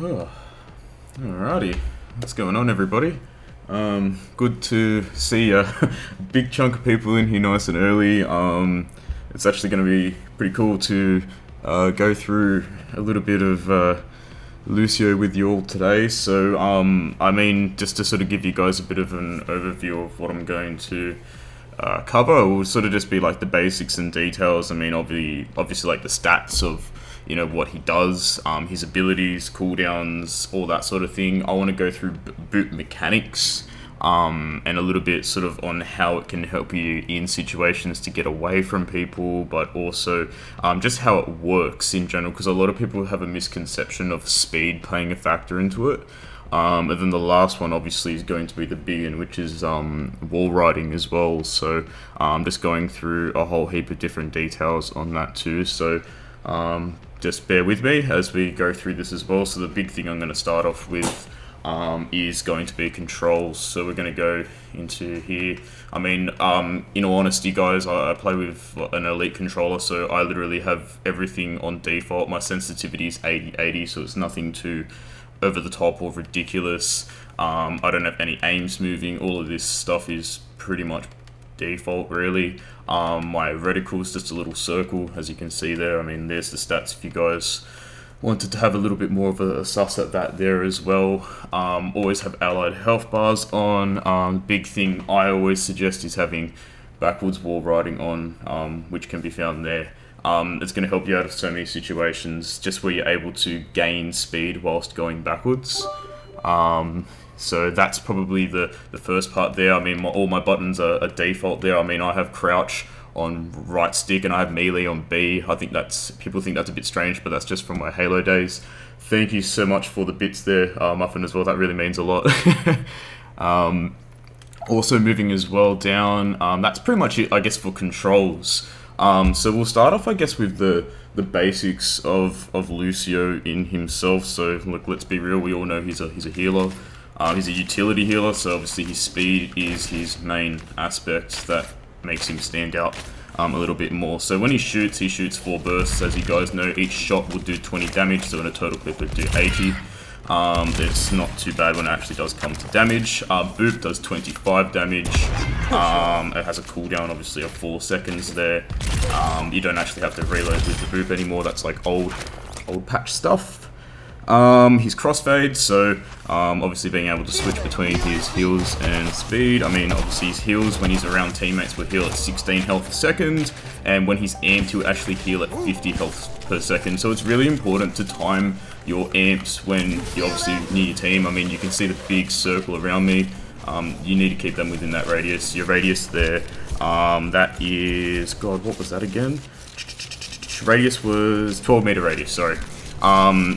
Alrighty, what's going on, everybody? Good to see a big chunk of people in here nice and early. It's actually going to be pretty cool to go through a little bit of Lucio with you all today. So, I mean, just to sort of give you guys a bit of an overview of what I'm going to cover, it will sort of just be like the basics and details. I mean, obviously like the stats of, you know, what he does, his abilities, cooldowns, all that sort of thing. I want to go through boot mechanics, and a little bit sort of on how it can help you in situations to get away from people, but also just how it works in general, because a lot of people have a misconception of speed playing a factor into it. And then the last one obviously is going to be the big one, which is wall riding as well. So just going through a whole heap of different details on that too. So just bear with me as we go through this as well. So the big thing I'm going to start off with is going to be controls. So we're going to go into here. I mean, in all honesty, guys, I play with an elite controller, so I literally have everything on default. My sensitivity is 80/80, so it's nothing too over the top or ridiculous. I don't have any aims moving. All of this stuff is pretty much default, really. My reticle is just a little circle, as you can see there. I mean, there's the stats if you guys wanted to have a little bit more of a suss at that there as well. Always have allied health bars on. Big thing I always suggest is having backwards wall riding on, which can be found there. It's going to help you out of so many situations, just where you're able to gain speed whilst going backwards. So that's probably the first part there. I mean, all my buttons are default there. I mean, I have crouch on right stick and I have melee on B. I think people think that's a bit strange, but that's just from my Halo days. Thank you so much for the bits there, Muffin, as well. That really means a lot. Also moving as well down, that's pretty much it, I guess, for controls. So we'll start off, I guess, with the basics of Lucio in himself. So look, let's be real. We all know he's a healer. He's a utility healer. So obviously his speed is his main aspect that makes him stand out a little bit more. So when he shoots 4 bursts. As you guys know, each shot will do 20 damage. So in a total clip, it'll do 80. It's not too bad when it actually does come to damage. Boop does 25 damage. It has a cooldown, obviously, of 4 seconds there. You don't actually have to reload with the boop anymore. That's like old patch stuff. His crossfade, so obviously being able to switch between his heals and speed. I mean, obviously his heals when he's around teammates will heal at 16 health a second, and when he's amped he'll actually heal at 50 health per second. So it's really important to time your amps when you obviously near your team. I mean, you can see the big circle around me. You need to keep them within that radius. Your radius there, that is, God, what was that again? Radius was 12 meter radius, sorry.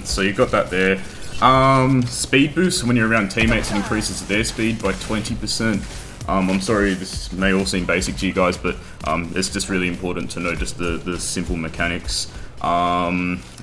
So you've got that there. Speed boost, when you're around teammates, it increases their speed by 20%. I'm sorry, this may all seem basic to you guys, but it's just really important to know just the simple mechanics.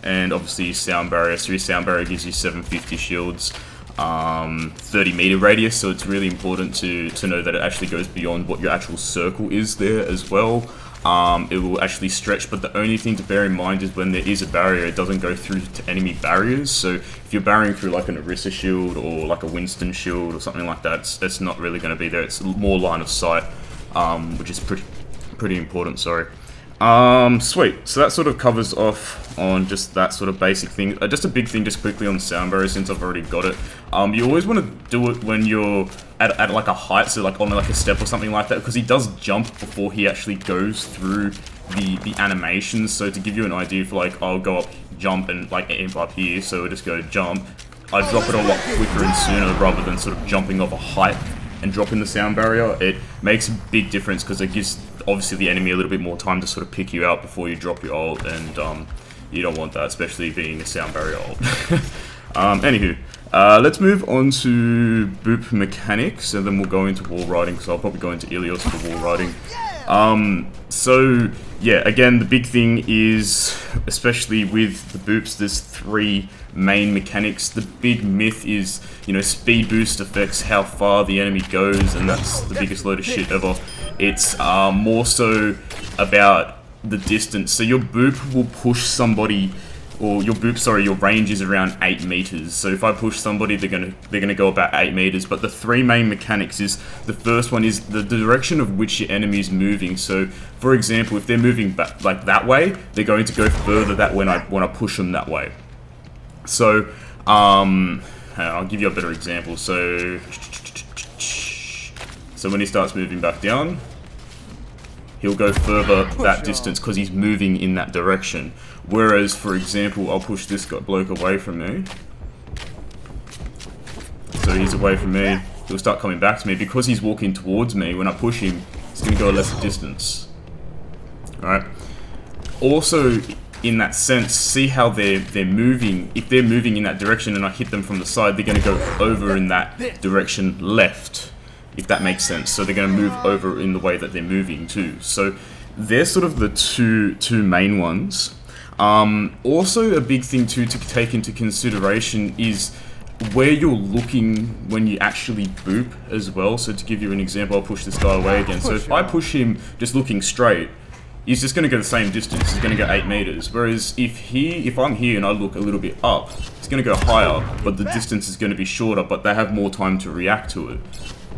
And obviously sound barrier. So your sound barrier gives you 750 shields, 30 meter radius, so it's really important to know that it actually goes beyond what your actual circle is there as well. It will actually stretch, but the only thing to bear in mind is when there is a barrier, it doesn't go through to enemy barriers. So if you're barring through like an Orisa shield or like a Winston shield or something like that, it's not really going to be there. It's more line of sight, which is pretty important, sorry. Sweet. So that sort of covers off on just that sort of basic thing. Just a big thing just quickly on sound barrier, since I've already got it. You always want to do it when you're at like a height, so like on like a step or something like that, because he does jump before he actually goes through the animations. So to give you an idea, for like, I'll go up, jump, and like amp up here, so we'll just go jump. I drop it a lot quicker and sooner rather than sort of jumping off a height and dropping the sound barrier. It makes a big difference because it gives obviously the enemy a little bit more time to sort of pick you out before you drop your ult, and you don't want that, especially being a sound barrier ult. Anywho, let's move on to boop mechanics, and then we'll go into wall riding, because I'll probably go into Ilios for wall riding. So yeah, again, the big thing is, especially with the boops, there's 3 main mechanics. The big myth is, you know, speed boost affects how far the enemy goes, and that's the biggest load of shit ever. It's more so about the distance. So your boop will push somebody or your boop, sorry, your range is around 8 meters. So if I push somebody, they're gonna go about 8 meters. But the 3 main mechanics is, the first one is the direction of which your enemy is moving. So for example, if they're moving back like that way, they're going to go further that when I push them that way. So I'll give you a better example. So when he starts moving back down, he'll go further that distance because he's moving in that direction. Whereas, for example, I'll push this bloke away from me. So he's away from me. He'll start coming back to me. Because he's walking towards me, when I push him, he's going to go a lesser distance. Alright? Also, in that sense, see how they're moving. If they're moving in that direction and I hit them from the side, they're going to go over in that direction left. If that makes sense. So they're going to move over in the way that they're moving too. So they're sort of the two main ones. Also a big thing too to take into consideration is where you're looking when you actually boop as well. So to give you an example, I'll push this guy away again. So if I push him just looking straight, he's just going to go the same distance. He's going to go 8 meters. Whereas if I'm here and I look a little bit up, it's going to go higher, but the distance is going to be shorter, but they have more time to react to it.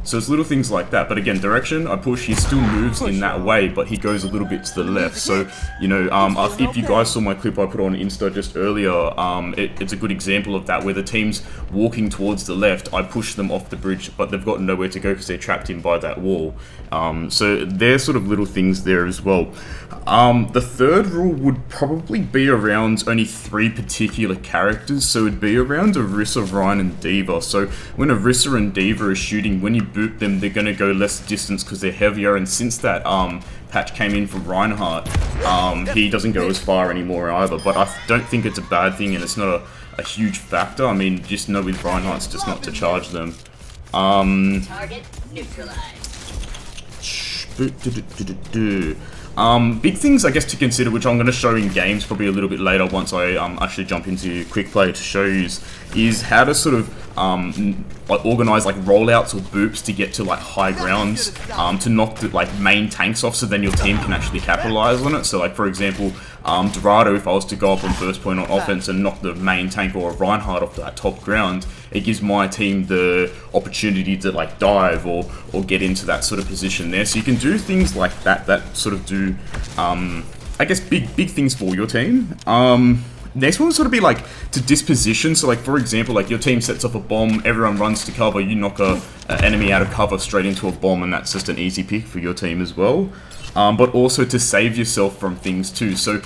So it's little things like that. But again, direction, I push, he still moves in that way, but he goes a little bit to the left. So, you know, if you guys saw my clip I put on Insta just earlier, it's a good example of that, where the team's walking towards the left, I push them off the bridge, but they've got nowhere to go because they're trapped in by that wall. So there's sort of little things there as well. The third rule would probably be around only 3 particular characters. So it'd be around Orisa, Ryan, and D.Va. So when Orisa and D.Va are shooting, when you boop them, they're going to go less distance because they're heavier. And since that patch came in for Reinhardt, he doesn't go as far anymore either. But I don't think it's a bad thing, and it's not a huge factor. I mean, just know with Reinhardt's just not to charge them. Target neutralized. Big things I guess to consider, which I'm going to show in games probably a little bit later once I actually jump into quick play to show you, is how to sort of like organize like rollouts or boops to get to like high grounds, to knock the like main tanks off, so then your team can actually capitalize on it. So like for example, Dorado, if I was to go up on first point on offense and knock the main tank or a Reinhardt off that top ground, it gives my team the opportunity to like dive or get into that sort of position there. So you can do things like that sort of do I guess big things for your team. Next one would sort of be like to disposition. So like for example, like your team sets off a bomb, everyone runs to cover, you knock a enemy out of cover straight into a bomb, and that's just an easy pick for your team as well. But also to save yourself from things too. So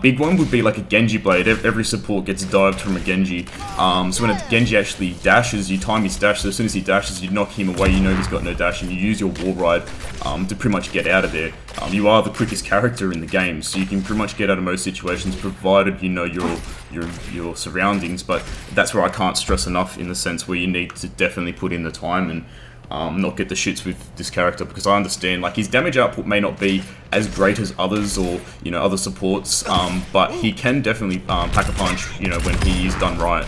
big one would be like a Genji blade. Every support gets dived from a Genji. So when a Genji actually dashes, you time his dash, so as soon as he dashes, you knock him away, you know he's got no dash, and you use your wall ride to pretty much get out of there. You are the quickest character in the game, so you can pretty much get out of most situations, provided you know your surroundings. But that's where I can't stress enough, in the sense where you need to definitely put in the time and not get the shits with this character, because I understand like his damage output may not be as great as others, or you know, other supports, but he can definitely pack a punch, you know, when he is done right.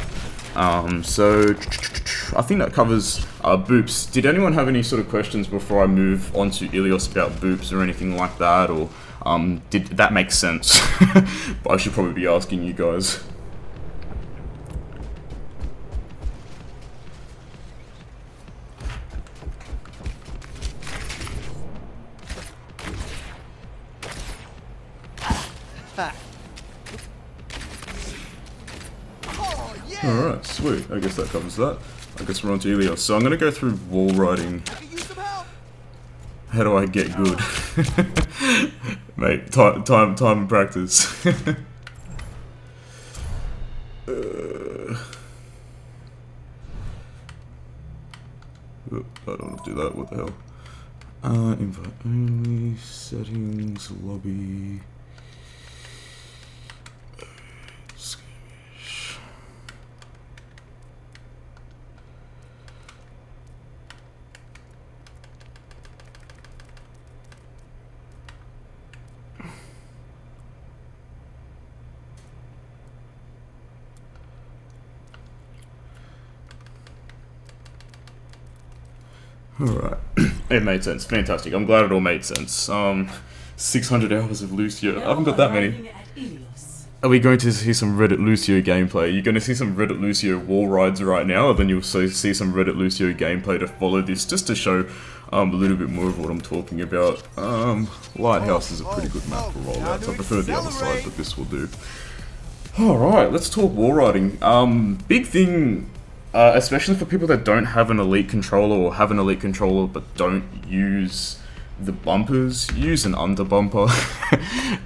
So I think that covers boops. Did anyone have any sort of questions before I move on to Ilios about boops or anything like that, or did that make sense? But I should probably be asking you guys. Alright, sweet. I guess that covers that. I guess we're on to Ilios. So I'm going to go through wall riding. How do I get good? Mate, time and practice. I don't want to do that. What the hell? Invite only, settings, lobby. Alright, it made sense. Fantastic. I'm glad it all made sense. 600 hours of Lucio. I haven't got that many. Are we going to see some Reddit Lucio gameplay? You're going to see some Reddit Lucio wall rides right now, and then you'll see some Reddit Lucio gameplay to follow this, just to show a little bit more of what I'm talking about. Lighthouse is a pretty good map for rollouts. I prefer the other side, but this will do. Alright, let's talk wall riding. Big thing, especially for people that don't have an elite controller or have an elite controller but don't use the bumpers, use an under bumper.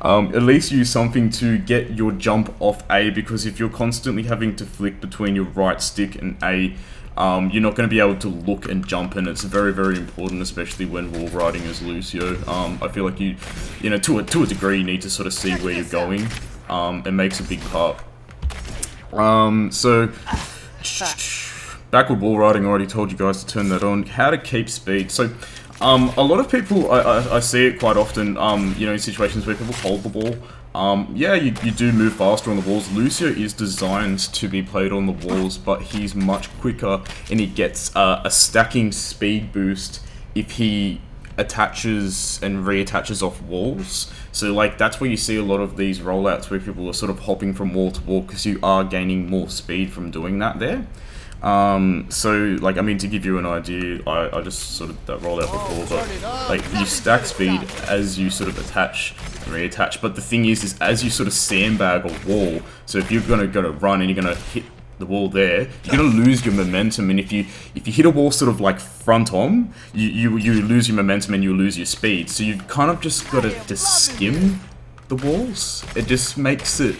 At least use something to get your jump off A, because if you're constantly having to flick between your right stick and A, you're not going to be able to look and jump, and it's very, very important, especially when wall riding as Lucio. I feel like you know, to a degree, you need to sort of see where you're going. It makes a big part. So backward wall riding, I already told you guys to turn that on. How to keep speed. So a lot of people, I see it quite often, you know, in situations where people hold the ball. Yeah, you do move faster on the walls. Lucio is designed to be played on the walls, but he's much quicker, and he gets a stacking speed boost if he attaches and reattaches off walls. So like, that's where you see a lot of these rollouts where people are sort of hopping from wall to wall, because you are gaining more speed from doing that there. So like, I mean, to give you an idea, I just sort of that rolled out before, but like, you stack speed as you sort of attach and reattach. But the thing is as you sort of sandbag a wall, so if you're gonna run and you're gonna hit the wall there, you're gonna lose your momentum, and if you hit a wall sort of like front on, you lose your momentum and you lose your speed. So you've kind of just got to just skim the walls. It just makes it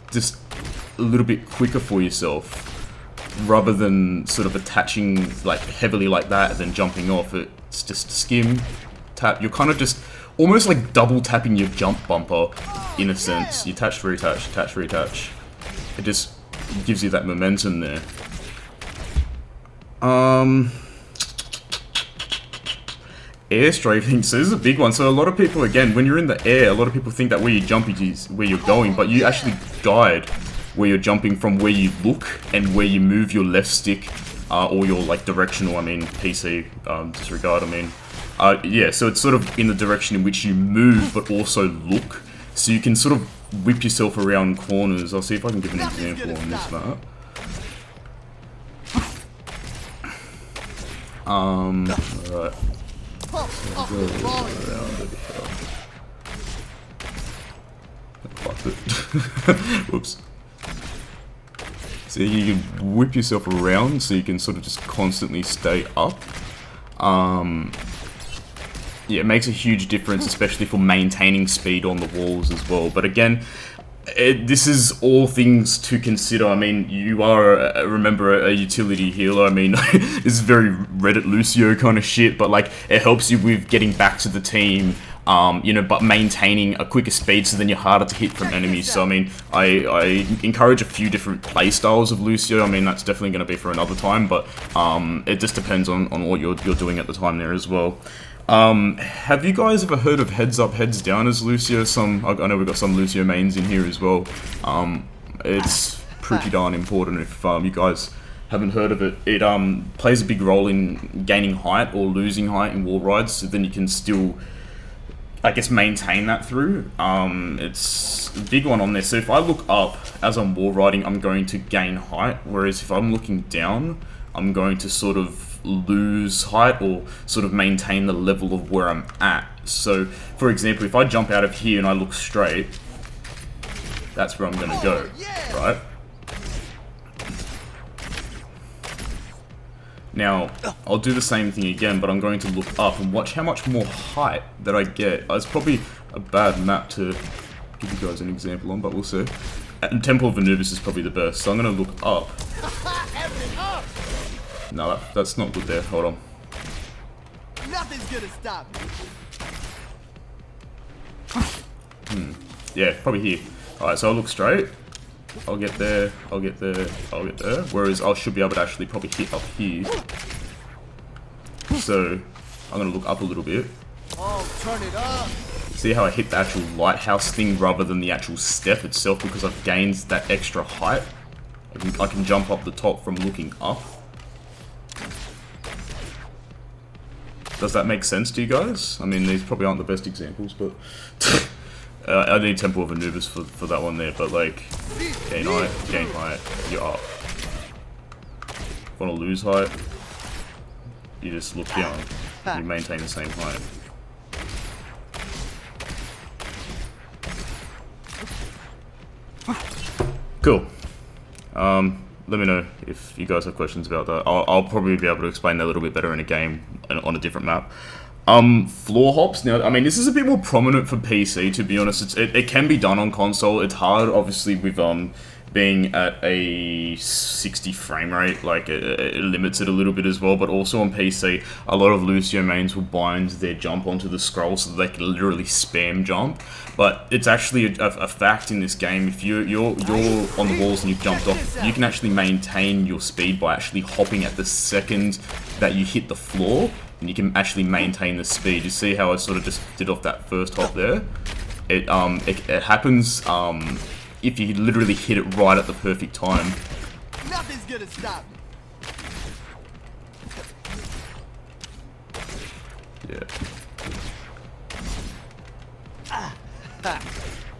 just a little bit quicker for yourself, rather than sort of attaching like heavily like that and then jumping off. It's just skim, tap. You're kind of just almost like double tapping your jump bumper in a sense. You attach, reattach, attach, reattach. It just gives you that momentum there. Air strafing, so this is a big one. So a lot of people, again, when you're in the air, a lot of people think that where you jump is where you're going, but you actually guide where you're jumping from where you look and where you move your left stick, or your like directional, I mean PC, disregard, I mean. Yeah, so it's sort of in the direction in which you move but also look, so you can sort of whip yourself around corners. I'll see if I can give an example on this map. Alright. Whoops. So you can whip yourself around so you can sort of just constantly stay up. Yeah, it makes a huge difference, especially for maintaining speed on the walls as well. But again, this is all things to consider. I mean, you are, remember, a utility healer. I mean, this is very Reddit Lucio kind of shit, but like, it helps you with getting back to the team, you know, but maintaining a quicker speed, so then you're harder to hit from enemies. So I mean, I encourage a few different play styles of Lucio. I mean, that's definitely going to be for another time, but it just depends on what you're doing at the time there as well. Have you guys ever heard of heads up, heads down as Lucio? I know we've got some Lucio mains in here as well. It's pretty darn important if you guys haven't heard of it. It plays a big role in gaining height or losing height in wall rides, so then you can still, I guess, maintain that through. It's a big one on there. So if I look up as I'm wall riding, I'm going to gain height, whereas if I'm looking down, I'm going to sort of lose height or sort of maintain the level of where I'm at. So for example, if I jump out of here and I look straight, that's where I'm gonna go, right? Now I'll do the same thing again, but I'm going to look up and watch how much more height that I get. It's probably a bad map to give you guys an example on, but we'll see. And Temple of Anubis is probably the best, so I'm gonna look up. No, that's not good there. Hold on. Nothing's gonna stop me. Yeah, probably here. Alright, so I'll look straight. I'll get there, I'll get there, I'll get there. Whereas I should be able to actually probably hit up here. So, I'm gonna look up a little bit. Oh, turn it up. See how I hit the actual lighthouse thing rather than the actual step itself, because I've gained that extra height. I can jump up the top from looking up. Does that make sense to you guys? I mean, these probably aren't the best examples, but I need Temple of Anubis for that one there, but like, gain height, you're up. Want to lose height, you just look down, you maintain the same height. Cool. Let me know if you guys have questions about that. I'll probably be able to explain that a little bit better in a game on a different map. Floor hops. Now, I mean, this is a bit more prominent for PC, to be honest. It can be done on console. It's hard, obviously, with being at a 60 frame rate. Like, it limits it a little bit as well. But also on PC, a lot of Lucio mains will bind their jump onto the scroll so that they can literally spam jump. But it's actually a fact in this game. If you're on the walls and you've jumped off, you can actually maintain your speed by actually hopping at the second that you hit the floor. And you can actually maintain the speed. You see how I sort of just did off that first hop there? It happens if you literally hit it right at the perfect time. Nothing's gonna stop me. Yeah.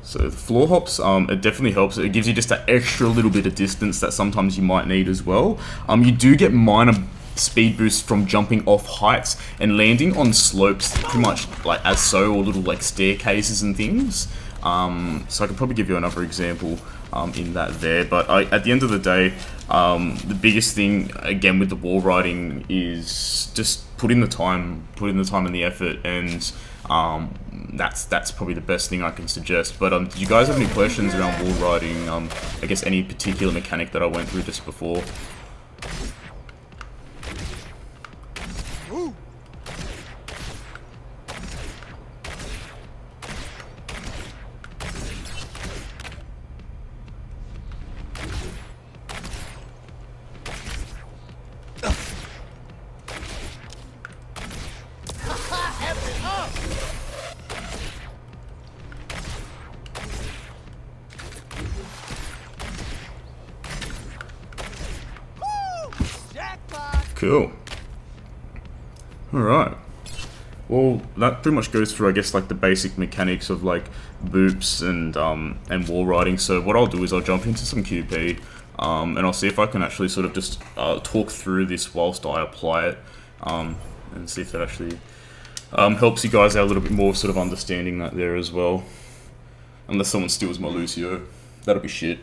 So the floor hops, it definitely helps. It gives you just that extra little bit of distance that sometimes you might need as well. You do get minor speed boost from jumping off heights and landing on slopes pretty much like as so, or little like staircases and things. So I could probably give you another example in that there, but at the end of the day, the biggest thing again with the wall riding is just put in the time and the effort, and that's probably the best thing I can suggest. But do you guys have any questions around wall riding? I guess any particular mechanic that I went through just before? Cool. Alright. Well, that pretty much goes through, I guess, like the basic mechanics of like boops and wall riding. So what I'll do is I'll jump into some QP, and I'll see if I can actually sort of just talk through this whilst I apply it, and see if that actually helps you guys out a little bit more, sort of understanding that there as well. Unless someone steals my Lucio, that'll be shit.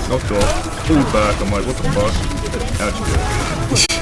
Knocked off, pulled back, I'm like, what the fuck? How'd you do it?